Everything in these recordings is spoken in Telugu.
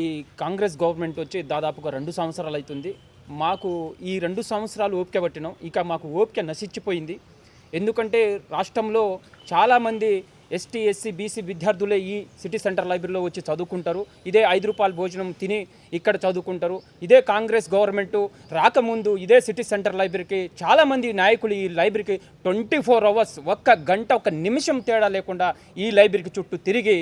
ఈ కాంగ్రెస్ గవర్నమెంట్ వచ్చి దాదాపుగా 2 సంవత్సరాలు అవుతుంది. మాకు ఈ 2 సంవత్సరాలు ఓపిక పట్టినాం. ఇక మాకు ఓపిక నశించిపోయింది. ఎందుకంటే రాష్ట్రంలో చాలామంది ఎస్టీ, ఎస్సీ, బీసీ విద్యార్థులే ఈ సిటీ సెంటర్ లైబ్రరీలో వచ్చి చదువుకుంటారు. ఇదే 5 రూపాయల భోజనం తిని ఇక్కడ చదువుకుంటారు. ఇదే కాంగ్రెస్ గవర్నమెంటు రాకముందు ఇదే సిటీ సెంటర్ లైబ్రరీకి చాలామంది నాయకులు ఈ లైబ్రరీకి 24 అవర్స్ ఒక్క గంట ఒక్క నిమిషం తేడా లేకుండా ఈ లైబ్రరీకి చుట్టూ తిరిగి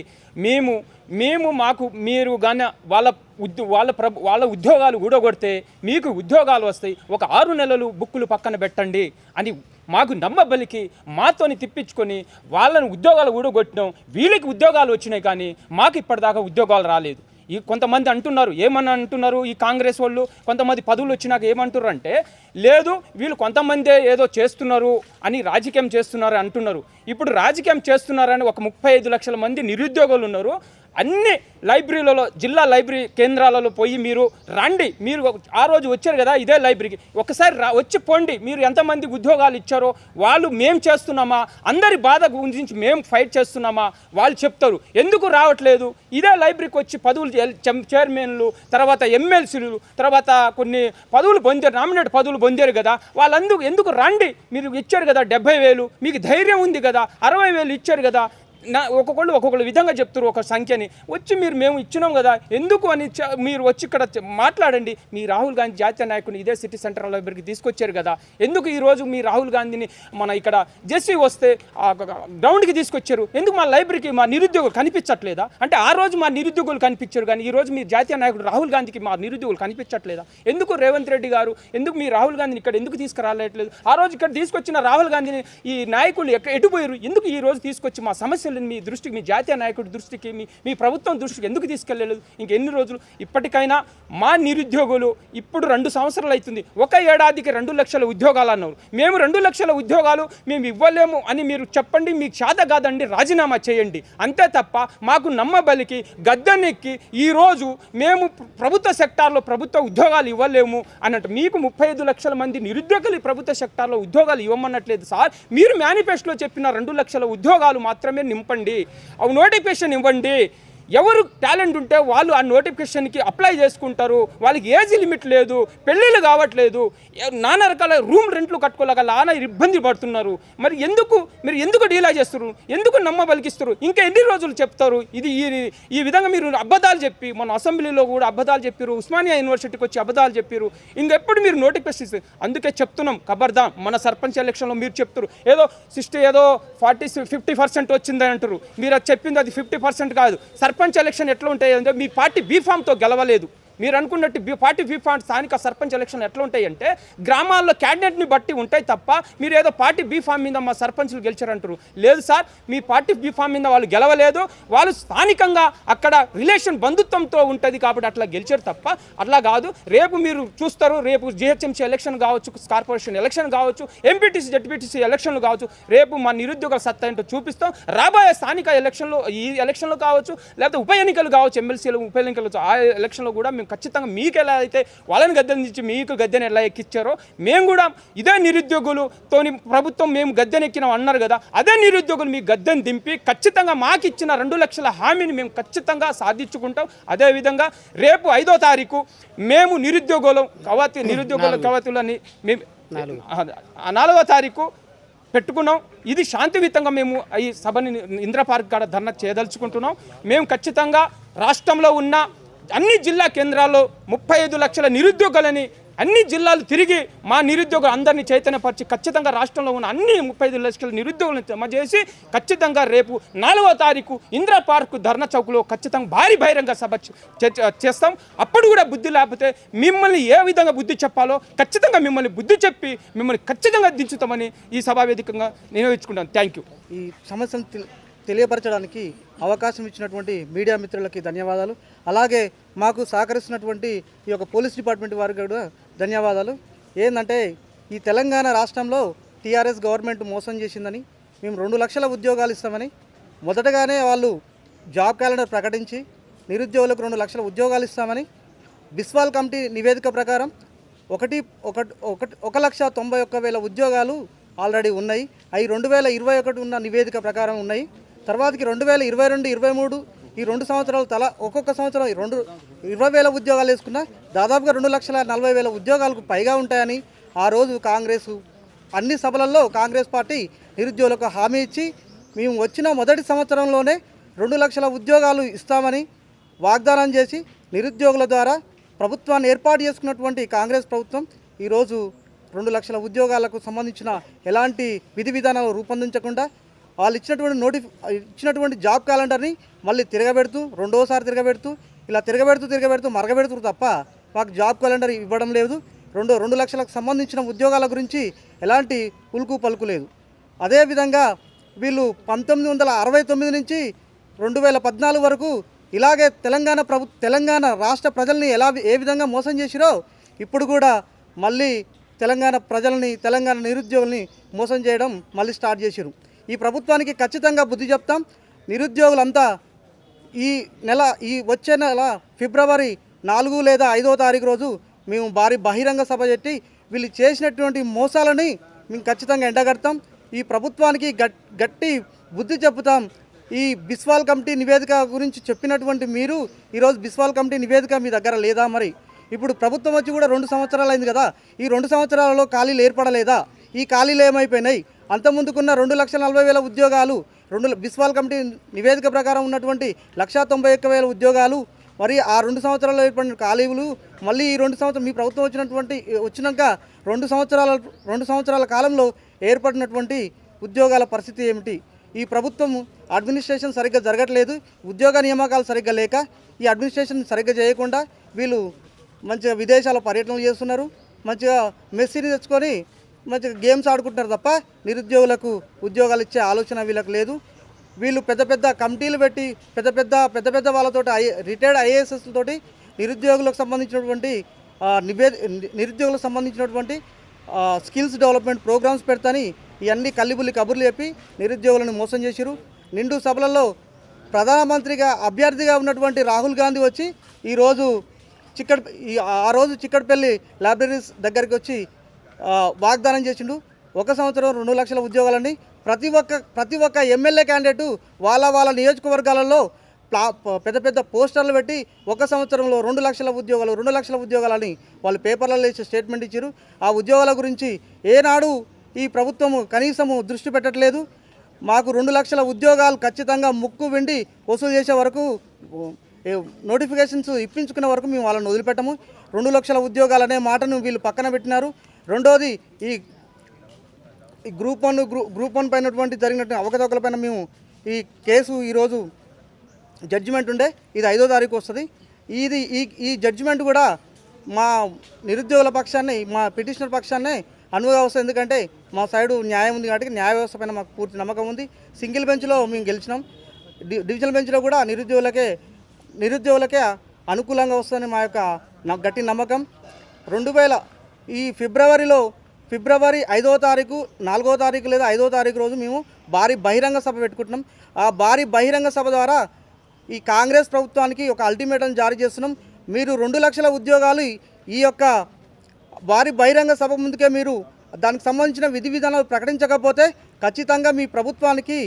మాకు మీరు కానీ వాళ్ళ ఉద్యోగాలు ఊడగొడితే మీకు ఉద్యోగాలు వస్తాయి, ఒక 6 నెలలు బుక్కులు పక్కన పెట్టండి అని మాకు నమ్మబలికి మాతోని తిప్పించుకొని వాళ్ళని ఉద్యోగాలు ఊడగొట్టినాం. వీళ్ళకి ఉద్యోగాలు వచ్చినాయి కానీ మాకు ఇప్పటిదాకా ఉద్యోగాలు రాలేదు. ఈ కొంతమంది అంటున్నారు, ఏమన్నా అంటున్నారు ఈ కాంగ్రెస్ వాళ్ళు, కొంతమంది పదవులు వచ్చినాక ఏమంటున్నారు అంటే, లేదు వీళ్ళు కొంతమందే ఏదో చేస్తున్నారు అని రాజకీయం చేస్తున్నారు అంటున్నారు. ఇప్పుడు రాజకీయం చేస్తున్నారని ఒక 35 లక్షల మంది నిరుద్యోగులు ఉన్నారు. అన్ని లైబ్రరీలలో, జిల్లా లైబ్రరీ కేంద్రాలలో పోయి మీరు రండి. మీరు ఆ రోజు వచ్చారు కదా ఇదే లైబ్రరీకి, ఒకసారి వచ్చి పోండి. మీరు ఎంతమంది ఉద్యోగాలు ఇచ్చారో వాళ్ళు మేము చేస్తున్నామా, అందరి బాధ గురించి మేము ఫైట్ చేస్తున్నామా వాళ్ళు చెప్తారు. ఎందుకు రావట్లేదు? ఇదే లైబ్రరీకి వచ్చి పదవులు చైర్మన్లు, తర్వాత ఎమ్మెల్సీలు, తర్వాత కొన్ని పదవులు పొందారు, నామినేట్ పదవులు పొందారు కదా, వాళ్ళందుకు ఎందుకు రండి? మీరు ఇచ్చారు కదా 70,000, మీకు ధైర్యం ఉంది కదా, 60,000 ఇచ్చారు కదా. ఒక్కొక్కళ్ళు విధంగా చెప్తారు ఒక సంఖ్యని. వచ్చి మేము ఇచ్చినాం కదా ఎందుకు అని మీరు వచ్చి ఇక్కడ మాట్లాడండి. మీ రాహుల్ గాంధీ జాతీయ నాయకుని ఇదే సిటీ సెంట్రల్ లైబ్రరీకి తీసుకొచ్చారు కదా, ఎందుకు ఈరోజు మీ రాహుల్ గాంధీని మన ఇక్కడ జెస్సీ వస్తే గ్రౌండ్కి తీసుకొచ్చారు? ఎందుకు మా లైబ్రరీకి మా నిరుద్యోగులు కనిపించట్లేదా? అంటే ఆ రోజు మా నిరుద్యోగులు కనిపించారు కానీ ఈరోజు మీ జాతీయ నాయకుడు రాహుల్ గాంధీకి మా నిరుద్యోగులు కనిపించట్లేదా? ఎందుకు రేవంత్ రెడ్డి గారు ఎందుకు మీ రాహుల్ గాంధీని ఇక్కడ ఎందుకు తీసుకురాలేట్లేదు? ఆ రోజు ఇక్కడ తీసుకొచ్చిన రాహుల్ గాంధీని ఈ నాయకులు ఎటుపోయారు? ఎందుకు ఈ రోజు తీసుకొచ్చి మా సమస్య మీ దృష్టికి, మీ జాతీయ నాయకుడి దృష్టికి, మీ ప్రభుత్వం దృష్టికి ఎందుకు తీసుకెళ్ళలేదు? ఇంకెన్ని రోజులు? ఇప్పటికైనా మా నిరుద్యోగులు ఇప్పుడు 2 సంవత్సరాలు అవుతుంది, ఒక ఏడాదికి 2 లక్షల ఉద్యోగాలు అన్నారు. మేము 2 లక్షల ఉద్యోగాలు మేము ఇవ్వలేము అని మీరు చెప్పండి. మీకు చేత కాదండి, రాజీనామా చేయండి. అంతే తప్ప మాకు నమ్మబలికి గద్దెనెక్కి ఈరోజు మేము ప్రభుత్వ సెక్టార్లో ప్రభుత్వ ఉద్యోగాలు ఇవ్వలేము అన్నట్టు మీకు 35 లక్షల మంది నిరుద్యోగులు ప్రభుత్వ సెక్టార్లో ఉద్యోగాలు ఇవ్వమన్నట్లేదు సార్. మీరు మేనిఫెస్టోలో చెప్పిన 2 లక్షల ఉద్యోగాలు మాత్రమే నింపండి, అవి నోటిఫికేషన్ ఇవ్వండి. ఎవరు టాలెంట్ ఉంటే వాళ్ళు ఆ నోటిఫికేషన్కి అప్లై చేసుకుంటారు. వాళ్ళకి ఏజ్ లిమిట్ లేదు, పెళ్ళిళ్ళు కావట్లేదు, నానా రకాల రూమ్ రెంట్లు కట్టుకోలేక నానా ఇబ్బంది పడుతున్నారు. మరి మీరు ఎందుకు డీలా చేస్తారు? ఎందుకు నమ్మబలికిస్తారు? ఇంకా ఎన్ని రోజులు చెప్తారు? ఈ విధంగా మీరు అబద్ధాలు చెప్పి, మన అసెంబ్లీలో కూడా అబద్ధాలు చెప్పారు, ఉస్మానియా యూనివర్సిటీకి వచ్చి అబద్ధాలు చెప్పారు. ఇంకెప్పుడు మీరు నోటిఫికేషన్ ఇస్తారు? అందుకే చెప్తున్నాం, ఖబర్దార్. మన సర్పంచ్ ఎలక్షన్లో మీరు చెప్తారు ఏదో 50% వచ్చిందని అంటారు. మీరు అది చెప్పింది అది 50% కాదు. సర్పంచ్ ఎలక్షన్ ఎట్లా ఉంటాయి అంటే మీ పార్టీ బీఫామ్తో గెలవలేదు. మీరు అనుకున్నట్టు పార్టీ బీఫామ్ స్థానిక సర్పంచ్ ఎలక్షన్ ఎట్లా ఉంటాయంటే గ్రామాల్లో క్యాండిడేట్ని బట్టి ఉంటాయి తప్ప మీరు ఏదో పార్టీ బీఫామ్ మీద మా సర్పంచ్లు గెలిచారంటారు. లేదు సార్, మీ పార్టీ బీఫామ్ మీద వాళ్ళు గెలవలేదు. వాళ్ళు స్థానికంగా అక్కడ రిలేషన్ బంధుత్వంతో ఉంటుంది కాబట్టి అట్లా గెలిచారు తప్ప అట్లా కాదు. రేపు మీరు చూస్తారు, రేపు జిహెచ్ఎంసీ ఎలక్షన్ కావచ్చు, కార్పొరేషన్ ఎలక్షన్ కావచ్చు, ఎంపీటీసీ జడ్పీటీసీ ఎలక్షన్లు కావచ్చు. రేపు మా నిరుద్యోగుల సత్తా ఏంటో చూపిస్తాం. రాబోయే స్థానిక ఎలక్షన్లో, ఈ ఎలక్షన్లో కావచ్చు, లేకపోతే ఉప ఎన్నికలు కావచ్చు, ఎమ్మెల్సీలు ఉప ఎన్నికలు, ఆ ఎలక్షన్లో కూడా మేము ఖచ్చితంగా మీకు ఎలా అయితే వాళ్ళని గద్దెనిచ్చి మీకు గద్దెని ఎలా ఎక్కించారో మేము కూడా ఇదే నిరుద్యోగులతోని ప్రభుత్వం మేము గద్దెనెక్కినాం అన్నారు కదా, అదే నిరుద్యోగులు మీ గద్దెని దింపి ఖచ్చితంగా మాకు ఇచ్చిన 2 లక్షల హామీని మేము ఖచ్చితంగా సాధించుకుంటాం. అదేవిధంగా రేపు 5వ తారీఖు మేము నిరుద్యోగుల కవతులని మేము 4వ తారీఖు పెట్టుకున్నాం. ఇది శాంతియుతంగా మేము ఈ సభని ఇందిరా పార్క్ కాడ ధర్నా చేయదలుచుకుంటున్నాం. మేము ఖచ్చితంగా రాష్ట్రంలో ఉన్న అన్ని జిల్లా కేంద్రాల్లో 35 లక్షల నిరుద్యోగులని అన్ని జిల్లాలు తిరిగి మా నిరుద్యోగులు అందరినీ చైతన్యపరిచి ఖచ్చితంగా రాష్ట్రంలో ఉన్న అన్ని 35 లక్షల నిరుద్యోగులను జమ చేసి ఖచ్చితంగా రేపు 4వ తారీఖు ఇందిరా పార్క్ ధర్నా చౌక్లో ఖచ్చితంగా భారీ బహిరంగ సభ చేస్తాం. అప్పుడు కూడా బుద్ధి లేకపోతే మిమ్మల్ని ఏ విధంగా బుద్ధి చెప్పాలో ఖచ్చితంగా మిమ్మల్ని బుద్ధి చెప్పి మిమ్మల్ని ఖచ్చితంగా దించుతామని ఈ సభా వేదికగా నిర్వహించుకుంటాను. Thank you. ఈ సమస్యను తెలియపరచడానికి అవకాశం ఇచ్చినటువంటి మీడియా మిత్రులకి ధన్యవాదాలు. అలాగే మాకు సహకరిస్తున్నటువంటి ఈ యొక్క పోలీస్ డిపార్ట్మెంట్ వారికి కూడా ధన్యవాదాలు. ఏంటంటే ఈ తెలంగాణ రాష్ట్రంలో టీఆర్ఎస్ గవర్నమెంట్ మోసం చేసిందని, మేము 2 లక్షల ఉద్యోగాలు ఇస్తామని మొదటగానే వాళ్ళు జాబ్ క్యాలెండర్ ప్రకటించి నిరుద్యోగులకు 2 లక్షల ఉద్యోగాలు ఇస్తామని బిస్వాల్ కమిటీ నివేదిక ప్రకారం 1,91,000 ఉద్యోగాలు ఆల్రెడీ ఉన్నాయి. అవి 2021 ఉన్న నివేదిక ప్రకారం ఉన్నాయి. తర్వాతకి 2022, 23 ఈ 2 సంవత్సరాలు ఒక్కొక్క సంవత్సరం 20,000 ఉద్యోగాలు వేసుకున్నా దాదాపుగా 2,40,000 ఉద్యోగాలకు పైగా ఉంటాయని ఆ రోజు కాంగ్రెస్ అన్ని సభలలో కాంగ్రెస్ పార్టీ నిరుద్యోగులకు హామీ ఇచ్చి మేము వచ్చిన మొదటి సంవత్సరంలోనే 2 లక్షల ఉద్యోగాలు ఇస్తామని వాగ్దానం చేసి నిరుద్యోగుల ద్వారా ప్రభుత్వాన్ని ఏర్పాటు చేసుకున్నటువంటి కాంగ్రెస్ ప్రభుత్వం ఈరోజు 2 లక్షల ఉద్యోగాలకు సంబంధించిన ఎలాంటి విధి విధానాలు రూపొందించకుండా వాళ్ళు ఇచ్చినటువంటి జాబ్ క్యాలెండర్ని మళ్ళీ రెండోసారి తిరగబెడుతూ మరగబెడుతురు తప్ప మాకు జాబ్ క్యాలెండర్ ఇవ్వడం లేదు. 2 లక్షలకు సంబంధించిన ఉద్యోగాల గురించి ఎలాంటి ఉలుకు పలుకు లేదు. అదేవిధంగా వీళ్ళు 1969 నుంచి 2014 వరకు ఇలాగే తెలంగాణ రాష్ట్ర ప్రజల్ని ఏ విధంగా మోసం చేసిరో ఇప్పుడు కూడా మళ్ళీ తెలంగాణ ప్రజల్ని తెలంగాణ నిరుద్యోగుల్ని మోసం చేయడం మళ్ళీ స్టార్ట్ చేసిరు. ఈ ప్రభుత్వానికి ఖచ్చితంగా బుద్ధి చెప్తాం. నిరుద్యోగులంతా ఈ వచ్చే నెల ఫిబ్రవరి 4 లేదా 5వ తారీఖు రోజు మేము భారీ బహిరంగ సభ పెట్టి వీళ్ళు చేసినటువంటి మోసాలని మేము ఖచ్చితంగా ఎండగడతాం. ఈ ప్రభుత్వానికి గట్టి బుద్ధి చెప్తాం. ఈ బిస్వాల్ కమిటీ నివేదిక గురించి చెప్పినటువంటి మీరు ఈరోజు బిస్వాల్ కమిటీ నివేదిక మీ దగ్గర లేదా? మరి ఇప్పుడు ప్రభుత్వం వచ్చి కూడా 2 సంవత్సరాలు అయింది కదా, ఈ 2 సంవత్సరాలలో ఖాళీలు ఏర్పడలేదా? ఈ ఖాళీలు ఏమైపోయినాయి? అంతకుముందుకున్న 2,40,000 ఉద్యోగాలు బిస్వాల్ కమిటీ నివేదిక ప్రకారం ఉన్నటువంటి 191,000 ఉద్యోగాలు మరి ఆ 2 సంవత్సరాల్లో ఏర్పడిన ఖాళీలు మళ్ళీ ఈ 2 సంవత్సరాలు మీ ప్రభుత్వం వచ్చినాక 2 సంవత్సరాల కాలంలో ఏర్పడినటువంటి ఉద్యోగాల పరిస్థితి ఏమిటి? ఈ ప్రభుత్వం అడ్మినిస్ట్రేషన్ సరిగ్గా జరగట్లేదు. ఉద్యోగ నియామకాలు సరిగ్గా లేక ఈ అడ్మినిస్ట్రేషన్ సరిగ్గా చేయకుండా వీళ్ళు మంచిగా విదేశాల పర్యటనలు చేస్తున్నారు, మంచిగా మెస్సీని తెచ్చుకొని మంచిగా గేమ్స్ ఆడుకుంటున్నారు తప్ప నిరుద్యోగులకు ఉద్యోగాలు ఇచ్చే ఆలోచన వీళ్ళకి లేదు. వీళ్ళు పెద్ద కమిటీలు పెట్టి పెద్ద వాళ్ళతో రిటైర్డ్ ఐఏఎస్ఎస్ తోటి నిరుద్యోగులకు సంబంధించినటువంటి స్కిల్స్ డెవలప్మెంట్ ప్రోగ్రామ్స్ పెడతాని ఇవన్నీ కల్లిబుల్లి కబుర్లు చెప్పి నిరుద్యోగులను మోసం చేసిరు. నిండు సభలలో ప్రధానమంత్రిగా అభ్యర్థిగా ఉన్నటువంటి రాహుల్ గాంధీ వచ్చి ఆ రోజు చిక్కడపల్లి లైబ్రరీస్ దగ్గరికి వచ్చి వాగ్దానం చేసిండు. 1 సంవత్సరం 2 లక్షల ఉద్యోగాలని ప్రతి ఒక్క ఎమ్మెల్యే క్యాండిడేటు వాళ్ళ నియోజకవర్గాలలో పెద్ద పోస్టర్లు పెట్టి 1 సంవత్సరంలో 2 లక్షల ఉద్యోగాలని వాళ్ళు పేపర్లలో వేసి స్టేట్మెంట్ ఇచ్చారు. ఆ ఉద్యోగాల గురించి ఏనాడు ఈ ప్రభుత్వము కనీసము దృష్టి పెట్టట్లేదు. మాకు 2 లక్షల ఉద్యోగాలు ఖచ్చితంగా ముక్కు వెండి వసూలు చేసే వరకు నోటిఫికేషన్స్ ఇప్పించుకునే వరకు మేము వాళ్ళని వదిలిపెట్టము. 2 లక్షల ఉద్యోగాలు అనే మాటను వీళ్ళు పక్కన పెట్టినారు. రెండోది ఈ గ్రూప్ వన్ పైనటువంటి జరిగినటువంటి అవకతవకలపైన మేము ఈ కేసు ఈరోజు జడ్జిమెంట్ ఉండే, ఇది 5వ తారీఖు వస్తుంది. ఈ జడ్జిమెంట్ కూడా మా నిరుద్యోగుల పక్షాన్ని మా పిటిషనర్ పక్షాన్నే అనువుగా వస్తుంది. ఎందుకంటే మా సైడు న్యాయం ఉంది కాబట్టి న్యాయ వ్యవస్థ పైన మాకు పూర్తి నమ్మకం ఉంది. సింగిల్ బెంచ్లో మేము గెలిచినాం, డివిజనల్ బెంచ్లో కూడా నిరుద్యోగులకే అనుకూలంగా వస్తుందని మా యొక్క గట్టి నమ్మకం. ఈ ఫిబ్రవరి 5వ తారీఖు 4వ తారీఖు లేదా 5వ తారీఖు రోజు మేము భారీ బహిరంగ సభ పెట్టుకుంటున్నాం. ఆ భారీ బహిరంగ సభ ద్వారా ఈ కాంగ్రెస్ ప్రభుత్వానికి ఒక అల్టిమేటం జారీ చేస్తున్నాం. మీరు 2 లక్షల ఉద్యోగాలు ఈ యొక్క భారీ బహిరంగ సభ ముందుకే మీరు దానికి సంబంధించిన విధి విధానాలు ప్రకటించకపోతే ఖచ్చితంగా మీ ప్రభుత్వానికి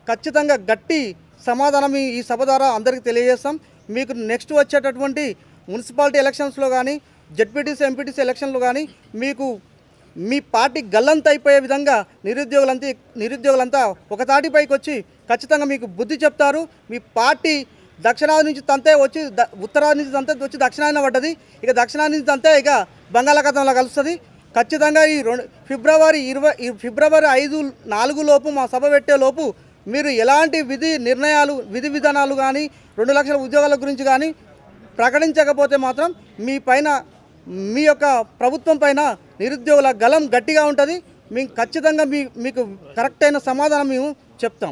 ఖచ్చితంగా గట్టి సమాధానం ఈ సభ ద్వారా అందరికీ తెలియజేస్తాం. మీకు నెక్స్ట్ వచ్చేటటువంటి మున్సిపాలిటీ ఎలక్షన్స్లో కానీ జెడ్పీటీసీ ఎంపీటీసీ ఎలక్షన్లో కానీ మీకు మీ పార్టీ గల్లంత అయిపోయే విధంగా నిరుద్యోగులంతా ఒక తాటిపైకి వచ్చి ఖచ్చితంగా మీకు బుద్ధి చెప్తారు. మీ పార్టీ దక్షిణాది నుంచి తంతే వచ్చి ఉత్తరాది నుంచి తంతే వచ్చి దక్షిణాదిన పడ్డది, ఇక దక్షిణాది నుంచి తంతే ఇక బంగాళాఖాతంలో కలుస్తుంది. ఖచ్చితంగా ఈ ఫిబ్రవరి 5-4 లోపు మా సభ పెట్టే లోపు మీరు ఎలాంటి విధి విధానాలు కానీ 2 లక్షల ఉద్యోగాల గురించి కానీ ప్రకటించకపోతే మాత్రం మీ యొక్క ప్రభుత్వం పైన నిరుద్యోగుల గలం గట్టిగా ఉంటుంది. మేము ఖచ్చితంగా మీకు కరెక్ట్ అయిన సమాధానం మేము చెప్తాం.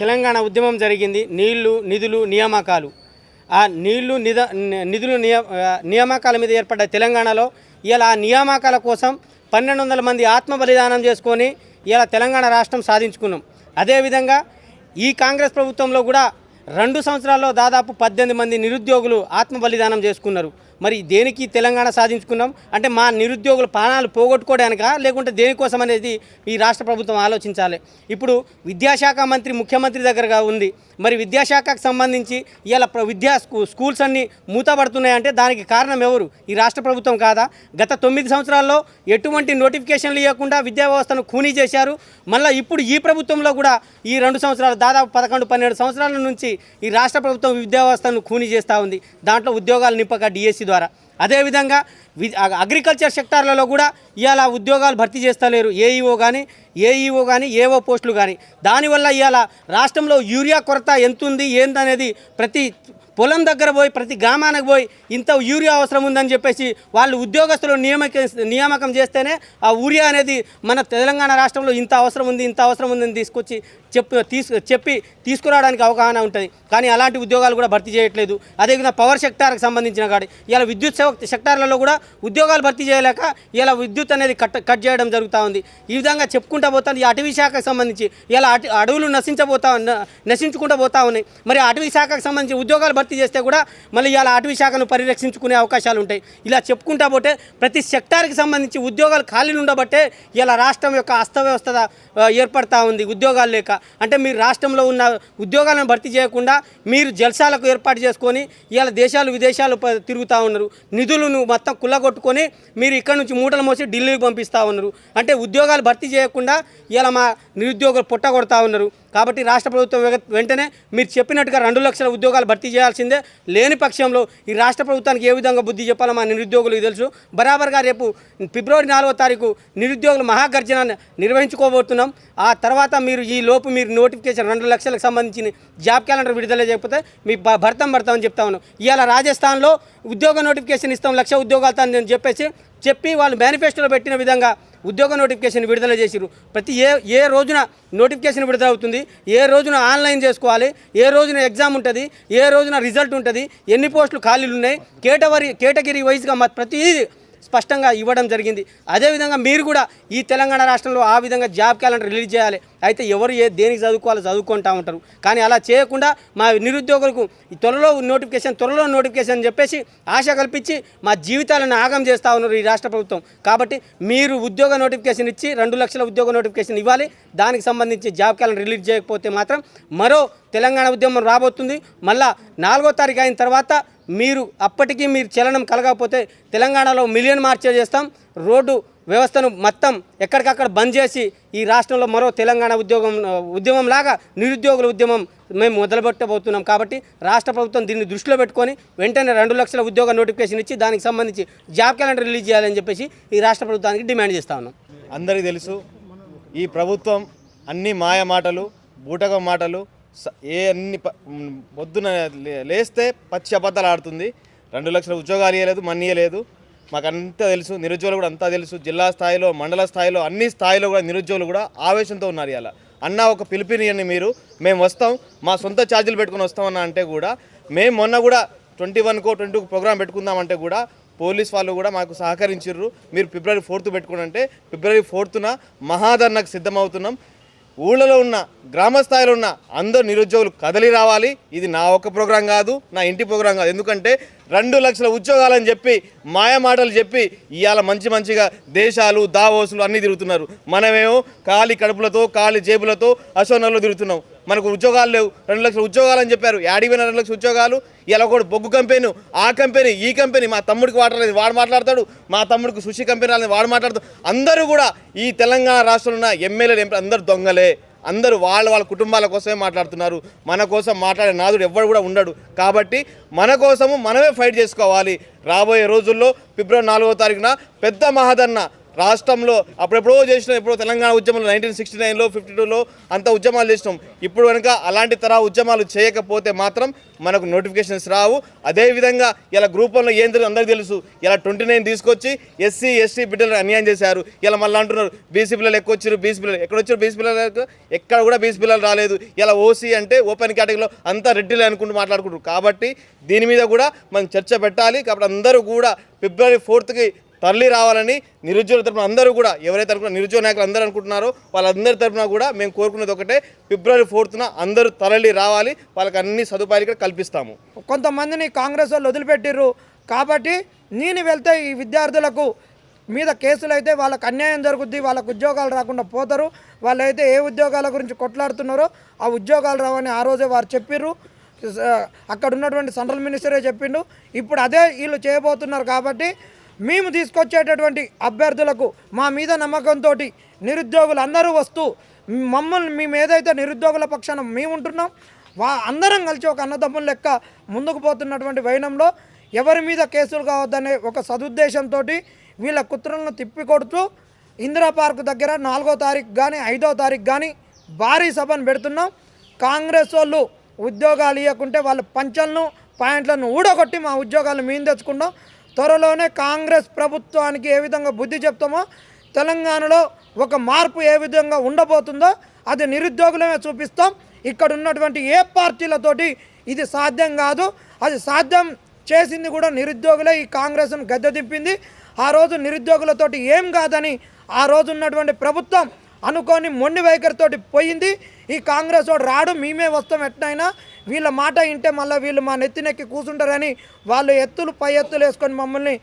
తెలంగాణ ఉద్యమం జరిగింది. నీళ్లు, నిధులు, నియామకాలు. ఆ నీళ్లు, నిధులు, నియామకాల మీద ఏర్పడ్డ తెలంగాణలో ఇలా ఆ నియామకాల కోసం 1200 మంది ఆత్మ బలిదానం చేసుకొని ఇలా తెలంగాణ రాష్ట్రం సాధించుకున్నాం. అదేవిధంగా ఈ కాంగ్రెస్ ప్రభుత్వంలో కూడా 2 సంవత్సరాల్లో దాదాపు 18 మంది నిరుద్యోగులు ఆత్మ బలిదానం చేసుకున్నారు. మరి దేనికి తెలంగాణ సాధించుకున్నాం అంటే మా నిరుద్యోగుల ప్రాణాలు పోగొట్టుకోవడానికా లేకుంటే దేనికోసం అనేది ఈ రాష్ట్ర ప్రభుత్వం ఆలోచించాలి. ఇప్పుడు విద్యాశాఖ మంత్రి ముఖ్యమంత్రి దగ్గరగా ఉంది. మరి విద్యాశాఖకు సంబంధించి ఇవాళ స్కూల్స్ అన్నీ మూతపడుతున్నాయంటే దానికి కారణం ఎవరు? ఈ రాష్ట్ర ప్రభుత్వం కాదా? గత 9 సంవత్సరాల్లో ఎటువంటి నోటిఫికేషన్లు ఇవ్వకుండా విద్యా వ్యవస్థను ఖూనీ చేశారు. మళ్ళీ ఇప్పుడు ఈ ప్రభుత్వంలో కూడా ఈ 2 సంవత్సరాలు దాదాపు 11-12 సంవత్సరాల నుంచి ఈ రాష్ట్ర ప్రభుత్వం విద్యా వ్యవస్థను ఖూనీ చేస్తూ ఉంది. దాంట్లో ఉద్యోగాలు నింపక డిఎస్సి ద్వారా. అదేవిధంగా అగ్రికల్చర్ సెక్టార్లలో కూడా ఇవాళ ఉద్యోగాలు భర్తీ చేస్తలేరు. ఏఈఓ కానీ ఏఓ పోస్టులు కానీ. దానివల్ల ఇవాళ రాష్ట్రంలో యూరియా కొరత ఎంత ఉంది ఏందనేది ప్రతి పొలం దగ్గర పోయి ప్రతి గ్రామానికి పోయి ఇంత యూరియా అవసరం ఉందని చెప్పేసి వాళ్ళు ఉద్యోగస్తులు నియామకం చేస్తేనే ఆ యూరియా అనేది మన తెలంగాణ రాష్ట్రంలో ఇంత అవసరం ఉందని తీసుకొచ్చి చెప్పి తీసుకురావడానికి అవగాహన ఉంటుంది. కానీ అలాంటి ఉద్యోగాలు కూడా భర్తీ చేయట్లేదు. అదేవిధంగా పవర్ సెక్టార్కి సంబంధించిన కాడి ఇలా విద్యుత్ సెక్టార్లలో కూడా ఉద్యోగాలు భర్తీ చేయలేక ఇలా విద్యుత్ అనేది కట్ చేయడం జరుగుతూ ఉంది. ఈ విధంగా చెప్పుకుంటూ పోతాను. ఈ అటవీ శాఖకు సంబంధించి ఇలా అడవులు నశించుకుంటూ పోతా ఉన్నాయి. మరి అటవీ శాఖకు సంబంధించి ఉద్యోగాలు భర్తీ చేస్తే కూడా మళ్ళీ ఇలా అటవీ శాఖను పరిరక్షించుకునే అవకాశాలు ఉంటాయి. ఇలా చెప్పుకుంటా పోతే ప్రతి సెక్టార్కి సంబంధించి ఉద్యోగాలు ఖాళీలు ఉండబట్టే ఇలా రాష్ట్రం యొక్క అస్తవ్యవస్థ ఏర్పడతా ఉంది. ఉద్యోగాలు లేక అంటే మీరు రాష్ట్రంలో ఉన్న ఉద్యోగాలను భర్తీ చేయకుండా మీరు జల్సాలకు ఏర్పాటు చేసుకొని ఇలా దేశాలు విదేశాలు తిరుగుతూ ఉన్నారు. నిధులను మొత్తం కుల్లగొట్టుకొని మీరు ఇక్కడ నుంచి మూటలు మోసి ఢిల్లీకి పంపిస్తూ ఉన్నారు. అంటే ఉద్యోగాలు భర్తీ చేయకుండా ఇలా మా నిరుద్యోగులు పొట్టగొడతా ఉన్నారు. కాబట్టి రాష్ట్ర ప్రభుత్వం వెంటనే మీరు చెప్పినట్టుగా 2 లక్షల ఉద్యోగాలు భర్తీ చేయాల్సిందే. లేని పక్షంలో ఈ రాష్ట్ర ప్రభుత్వానికి ఏ విధంగా బుద్ధి చెప్పాలో మా నిరుద్యోగులకు తెలుసు. బరాబర్గా రేపు ఫిబ్రవరి 4వ తారీఖు నిరుద్యోగుల మహాగర్జన నిర్వహించుకోబోతున్నాం. ఆ తర్వాత మీరు ఈ లోపు మీరు నోటిఫికేషన్ 2 లక్షలకు సంబంధించిన జాబ్ క్యాలెండర్ విడుదల చేయకపోతే మీ భర్తమని చెప్తా ఉన్నాం. ఇవాళ రాజస్థాన్లో ఉద్యోగ నోటిఫికేషన్ ఇస్తాం 1 లక్ష ఉద్యోగాలతో అని చెప్పి వాళ్ళు మేనిఫెస్టోలో పెట్టిన విధంగా ఉద్యోగ నోటిఫికేషన్ విడుదల చేసిరు. ప్రతి ఏ రోజున నోటిఫికేషన్ విడుదల అవుతుంది, ఏ రోజున ఆన్లైన్ చేసుకోవాలి, ఏ రోజున ఎగ్జామ్ ఉంటుంది, ఏ రోజున రిజల్ట్ ఉంటుంది, ఎన్ని పోస్టులు ఖాళీలు ఉన్నాయి, కేటగిరీ వైజ్గా ప్రతిదీ స్పష్టంగా ఇవ్వడం జరిగింది. అదేవిధంగా మీరు కూడా ఈ తెలంగాణ రాష్ట్రంలో ఆ విధంగా జాబ్ క్యాలెండర్ రిలీజ్ చేయాలి. అయితే ఎవరు దేనికి చదువుకోవాలో చదువుకుంటూ ఉంటారు. కానీ అలా చేయకుండా మా నిరుద్యోగులకు త్వరలో నోటిఫికేషన్ అని చెప్పేసి ఆశ కల్పించి మా జీవితాలను ఆగం చేస్తూ ఉన్నారు ఈ రాష్ట్ర ప్రభుత్వం. కాబట్టి మీరు ఉద్యోగ నోటిఫికేషన్ ఇచ్చి 2 లక్షల ఉద్యోగ నోటిఫికేషన్ ఇవ్వాలి. దానికి సంబంధించి జాబ్ క్యాలెండర్ రిలీజ్ చేయకపోతే మాత్రం మరో తెలంగాణ ఉద్యమం రాబోతుంది. మళ్ళా 4వ తారీఖు అయిన తర్వాత అప్పటికీ మీరు చలనం కలగకపోతే తెలంగాణలో మిలియన్ మార్చ్ చేస్తాం. రోడ్డు వ్యవస్థను మొత్తం ఎక్కడికక్కడ బంద్ చేసి ఈ రాష్ట్రంలో మరో తెలంగాణ ఉద్యమం లాగా నిరుద్యోగుల ఉద్యమం మేము మొదలుపెట్టబోతున్నాం. కాబట్టి రాష్ట్ర ప్రభుత్వం దీన్ని దృష్టిలో పెట్టుకొని వెంటనే 2 లక్షల ఉద్యోగ నోటిఫికేషన్ ఇచ్చి దానికి సంబంధించి జాబ్ క్యాలెండర్ రిలీజ్ చేయాలని చెప్పేసి ఈ రాష్ట్ర ప్రభుత్వానికి డిమాండ్ చేస్తా ఉన్నాం. అందరికీ తెలుసు ఈ ప్రభుత్వం అన్ని మాయ మాటలు, బూటకం మాటలు, పొద్దున లేస్తే పచ్చి అబద్ధాలు ఆడుతుంది. 2 లక్షల ఉద్యోగాలు ఇవ్వలేదు, మనీ ఇవ్వలేదు. మాకంతా తెలుసు, నిరుద్యోగులు కూడా అంతా తెలుసు. జిల్లా స్థాయిలో, మండల స్థాయిలో, అన్ని స్థాయిలో కూడా నిరుద్యోగులు కూడా ఆవేశంతో ఉన్నారు. ఇలా అన్న ఒక పిలిపినియని మేము వస్తాం, మా సొంత ఛార్జీలు పెట్టుకుని వస్తామన్నా అంటే కూడా మేము మొన్న కూడా 21కో 22 ప్రోగ్రాం పెట్టుకుందామంటే కూడా పోలీస్ వాళ్ళు కూడా మాకు సహకరించారు. మీరు ఫిబ్రవరి 4th పెట్టుకునంటే ఫిబ్రవరి 4th మహాధర్నాకు సిద్ధమవుతున్నాం. ఊళ్ళలో ఉన్న గ్రామ స్థాయిలో ఉన్న అందరు నిరుద్యోగులు కదలి రావాలి. ఇది నా ఒక్క ప్రోగ్రాం కాదు, నా ఇంటి ప్రోగ్రాం కాదు. ఎందుకంటే 2 లక్షల ఉద్యోగాలని చెప్పి మాయమాటలు చెప్పి ఇవాళ మంచిగా దేశాలు దావోసులు అన్నీ తిరుగుతున్నారు. మనమేమో ఖాళీ కడుపులతో ఖాళీ జేబులతో అశోనర్లో తిరుగుతున్నాం. మనకు ఉద్యోగాలు లేవు. 2 లక్షల ఉద్యోగాలు అని చెప్పారు. యాడిపోయిన 2 లక్షల ఉద్యోగాలు. ఇలా కూడా బొగ్గు కంపెనీ, ఆ కంపెనీ, ఈ కంపెనీ, మా తమ్ముడికి వాటర్ లేదు వాడు మాట్లాడతాడు, మా తమ్ముడికి సుషి కంపెనీ రాలేదు వాడు మాట్లాడతాడు. అందరూ కూడా ఈ తెలంగాణ రాష్ట్రంలో ఉన్న ఎమ్మెల్యేలు అందరూ దొంగలే. అందరూ వాళ్ళ కుటుంబాల కోసమే మాట్లాడుతున్నారు. మన కోసం మాట్లాడే నాదుడు ఎవ్వడు కూడా ఉండడు. కాబట్టి మన కోసము మనమే ఫైట్ చేసుకోవాలి. రాబోయే రోజుల్లో ఫిబ్రవరి 4వ తారీఖున పెద్ద మహాధర్నా రాష్ట్రంలో అప్పుడెప్పుడో చేసినాం. ఎప్పుడో తెలంగాణ ఉద్యమంలో 1969లో 52లో అంత ఉద్యమాలు చేసినాం. ఇప్పుడు కనుక అలాంటి తరహా ఉద్యమాలు చేయకపోతే మాత్రం మనకు నోటిఫికేషన్స్ రావు. అదేవిధంగా ఇలా గ్రూప్ 1లో ఏం జరిగింది అందరికీ తెలుసు. ఇలా 29 తీసుకొచ్చి ఎస్సీ ఎస్టీ బిడ్డలు అన్యాయం చేశారు. ఇలా మళ్ళీ అంటున్నారు బీసీ పిల్లలు ఎక్కువ వచ్చారు, బీసీ పిల్లలు ఎక్కడొచ్చారు, బీసీ పిల్లలు ఎక్కడ కూడా బీసీ పిల్లలు రాలేదు. ఇలా ఓసీ అంటే ఓపెన్ కేటగిరీలో అంతా రెడ్డిలే అనుకుంటూ మాట్లాడుకుంటారు. కాబట్టి దీని మీద కూడా మనం చర్చ పెట్టాలి. కాబట్టి అందరూ కూడా ఫిబ్రవరి 4th తరలి రావాలని నిరుద్యోగుల తరపున అందరూ కూడా ఎవరైతే అనుకున్న నిరుద్యోగ నాయకులు అందరూ అనుకుంటున్నారో వాళ్ళందరి తరపున కూడా మేము కోరుకునేది ఒకటే, ఫిబ్రవరి 4th అందరూ తరలి రావాలి. వాళ్ళకి అన్ని సదుపాయాలు ఇక్కడ కల్పిస్తాము. కొంతమందిని కాంగ్రెస్ వాళ్ళు వదిలిపెట్టిర్రు, కాబట్టి నేను వెళ్తే ఈ విద్యార్థులకు మీద కేసులు అయితే వాళ్ళకు అన్యాయం జరుగుద్ది, వాళ్ళకు ఉద్యోగాలు రాకుండా పోతారు. వాళ్ళైతే ఏ ఉద్యోగాల గురించి కొట్లాడుతున్నారో ఆ ఉద్యోగాలు రావని ఆ రోజే వారు చెప్పిర్రు. అక్కడ ఉన్నటువంటి సెంట్రల్ మినిస్టరే చెప్పిండు. ఇప్పుడు అదే వీళ్ళు చేయబోతున్నారు. కాబట్టి మేము తీసుకొచ్చేటటువంటి అభ్యర్థులకు మా మీద నమ్మకంతో నిరుద్యోగులు అందరూ వస్తూ మమ్మల్ని మేము ఏదైతే నిరుద్యోగుల పక్షాన మేము ఉంటున్నాం అందరం కలిసి ఒక అన్నదమ్ముల లెక్క ముందుకు పోతున్నటువంటి వైనంలో ఎవరి మీద కేసులు కావద్దనే ఒక సదుద్దేశంతో వీళ్ళ కుట్రలను తిప్పికొడుతూ ఇందిరా పార్క్ దగ్గర 4వ తారీఖు కానీ 5వ తారీఖు కానీ భారీ సభను పెడుతున్నాం. కాంగ్రెస్ వాళ్ళు ఉద్యోగాలు ఇవ్వకుంటే వాళ్ళ పంచలను పాయింట్లను ఊడగొట్టి మా ఉద్యోగాలు మేము తెచ్చుకుంటాం. త్వరలోనే కాంగ్రెస్ ప్రభుత్వానికి ఏ విధంగా బుద్ధి చెప్తామో తెలంగాణలో ఒక మార్పు ఏ విధంగా ఉండబోతుందో అది నిరుద్యోగులమే చూపిస్తాం. ఇక్కడ ఉన్నటువంటి ఏ పార్టీలతోటి ఇది సాధ్యం కాదు. అది సాధ్యం చేసింది కూడా నిరుద్యోగులే. ఈ కాంగ్రెస్ను గద్దె దింపింది. ఆ రోజు నిరుద్యోగులతోటి ఏం కాదని ఆ రోజు ఉన్నటువంటి ప్రభుత్వం అనుకొని మొండి వైఖరితోటి పోయింది. ఈ కాంగ్రెస్ వాడు రాడు, మేమే వస్తాం ఎట్నైనా, వీళ్ళ మాట వింటే మళ్ళీ వీళ్ళు మా నెత్తినెక్కి కూర్చుంటారని వాళ్ళు ఎత్తులు పై ఎత్తులు వేసుకొని మమ్మల్ని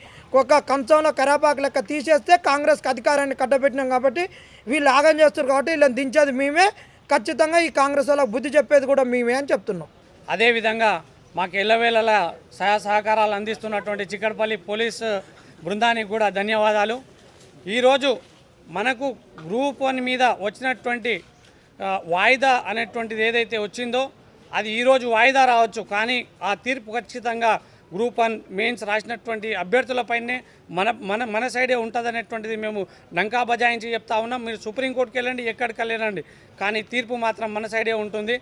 ఒక కంచంలో కరాపాకు లెక్క తీసేస్తే కాంగ్రెస్కి అధికారాన్ని కట్టబెట్టినాం. కాబట్టి వీళ్ళు ఆగం చేస్తారు. కాబట్టి వీళ్ళని దించేది మేమే. ఖచ్చితంగా ఈ కాంగ్రెస్ వాళ్ళకి బుద్ధి చెప్పేది కూడా మేమే అని చెప్తున్నాం. అదేవిధంగా మాకు ఎల్లవేళలా సహకారాలు అందిస్తున్నటువంటి చిక్కడపల్లి పోలీస్ బృందానికి కూడా ధన్యవాదాలు. ఈరోజు మనకు గ్రూప్ 1 మీద వచ్చినటువంటి వాయిదా అనేటువంటిది ఏదైతే వచ్చిందో అది ఈరోజు వాయిదా రావచ్చు, కానీ ఆ తీర్పు ఖచ్చితంగా గ్రూప్ 1 మెయిన్స్ రాసినటువంటి అభ్యర్థులపైనే మన సైడే ఉంటుంది అనేటువంటిది మేము డంకా బజాయించి చెప్తా ఉన్నాం. మీరు సుప్రీంకోర్టుకి వెళ్ళండి, ఎక్కడికి వెళ్ళండి, కానీ తీర్పు మాత్రం మన సైడే ఉంటుంది.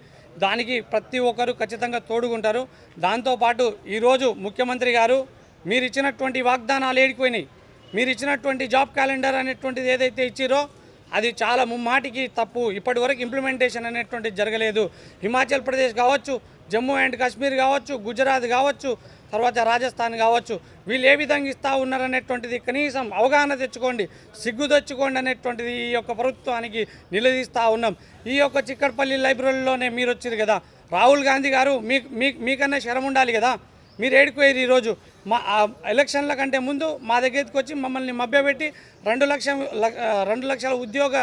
దానికి ప్రతి ఒక్కరు ఖచ్చితంగా తోడుగుంటారు. దాంతోపాటు ఈరోజు ముఖ్యమంత్రి గారు మీరు ఇచ్చినటువంటి వాగ్దానాలు ఏడిపోయినాయి. మీరు ఇచ్చినటువంటి జాబ్ క్యాలెండర్ అనేటువంటిది ఏదైతే ఇచ్చిరో అది చాలా ముమ్మాటికి తప్పు. ఇప్పటి వరకు ఇంప్లిమెంటేషన్ అనేటువంటిది జరగలేదు. హిమాచల్ ప్రదేశ్ కావచ్చు, జమ్మూ అండ్ కాశ్మీర్ కావచ్చు, గుజరాత్ కావచ్చు, తర్వాత రాజస్థాన్ కావచ్చు, వీళ్ళు ఏ విధంగా ఇస్తూ ఉన్నారనేటువంటిది కనీసం అవగాహన తెచ్చుకోండి, సిగ్గు తెచ్చుకోండి అనేటువంటిది ఈ యొక్క ప్రభుత్వానికి నిలదీస్తూ ఉన్నాం. ఈ యొక్క చిక్కడపల్లి లైబ్రరీలోనే మీరు వచ్చారు కదా, రాహుల్ గాంధీ గారు మీకన్నా శరం ఉండాలి కదా, మీరు ఏడుకోయారు. ఈరోజు మా ఎలక్షన్ల కంటే ముందు మా దగ్గరికి వచ్చి మమ్మల్ని మభ్యపెట్టి 2 లక్షల ఉద్యోగ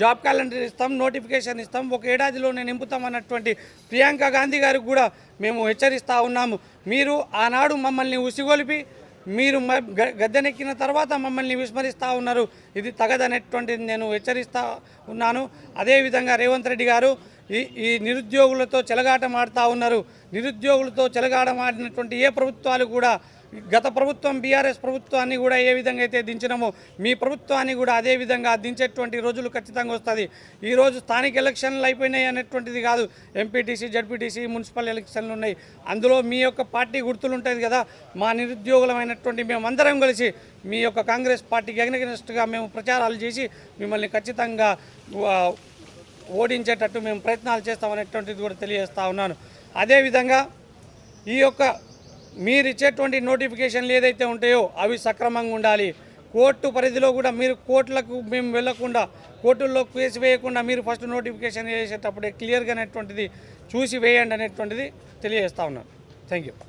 జాబ్ క్యాలెండర్ ఇస్తాం, నోటిఫికేషన్ ఇస్తాం, 1 ఏడాదిలోనే నింపుతాం అన్నటువంటి ప్రియాంక గాంధీ గారికి కూడా మేము హెచ్చరిస్తూ ఉన్నాము. మీరు ఆనాడు మమ్మల్ని ఉసిగొలిపి మీరు గద్దెనెక్కిన తర్వాత మమ్మల్ని విస్మరిస్తూ ఉన్నారు. ఇది తగదనేటువంటిది నేను హెచ్చరిస్తూ ఉన్నాను. అదేవిధంగా రేవంత్ రెడ్డి గారు ఈ నిరుద్యోగులతో చెలగాటమాడుతూ ఉన్నారు. నిరుద్యోగులతో చెలగాటమాడినటువంటి ఏ ప్రభుత్వాలు కూడా గత ప్రభుత్వం బీఆర్ఎస్ ప్రభుత్వాన్ని కూడా ఏ విధంగా అయితే దించినామో మీ ప్రభుత్వాన్ని కూడా అదే విధంగా దించేటువంటి రోజులు ఖచ్చితంగా వస్తుంది. ఈరోజు స్థానిక ఎలక్షన్లు అయిపోయినాయి అనేటువంటిది కాదు, ఎంపీటీసీ, జడ్పీటీసీ, మున్సిపల్ ఎలక్షన్లు ఉన్నాయి. అందులో మీ యొక్క పార్టీ గుర్తులు ఉంటుంది కదా. మా నిరుద్యోగులమైనటువంటి మేమందరం కలిసి మీ యొక్క కాంగ్రెస్ పార్టీకి అగ్నెస్ట్గా మేము ప్రచారాలు చేసి మిమ్మల్ని ఖచ్చితంగా ఓడించేటట్టు మేము ప్రయత్నాలు చేస్తామనేటువంటిది కూడా తెలియజేస్తూ ఉన్నాను. అదేవిధంగా ఈ యొక్క మీరు ఇచ్చేటువంటి నోటిఫికేషన్లు ఏదైతే ఉంటాయో అవి సక్రమంగా ఉండాలి. కోర్టు పరిధిలో కూడా మీరు కోర్టులకు మేము వెళ్లకుండా, కోర్టుల్లో కేసు వేయకుండా మీరు ఫస్ట్ నోటిఫికేషన్ చేసేటప్పుడే క్లియర్గా అనేటువంటిది చూసి వేయండి అనేటువంటిది తెలియజేస్తూ ఉన్నాను. Thank you.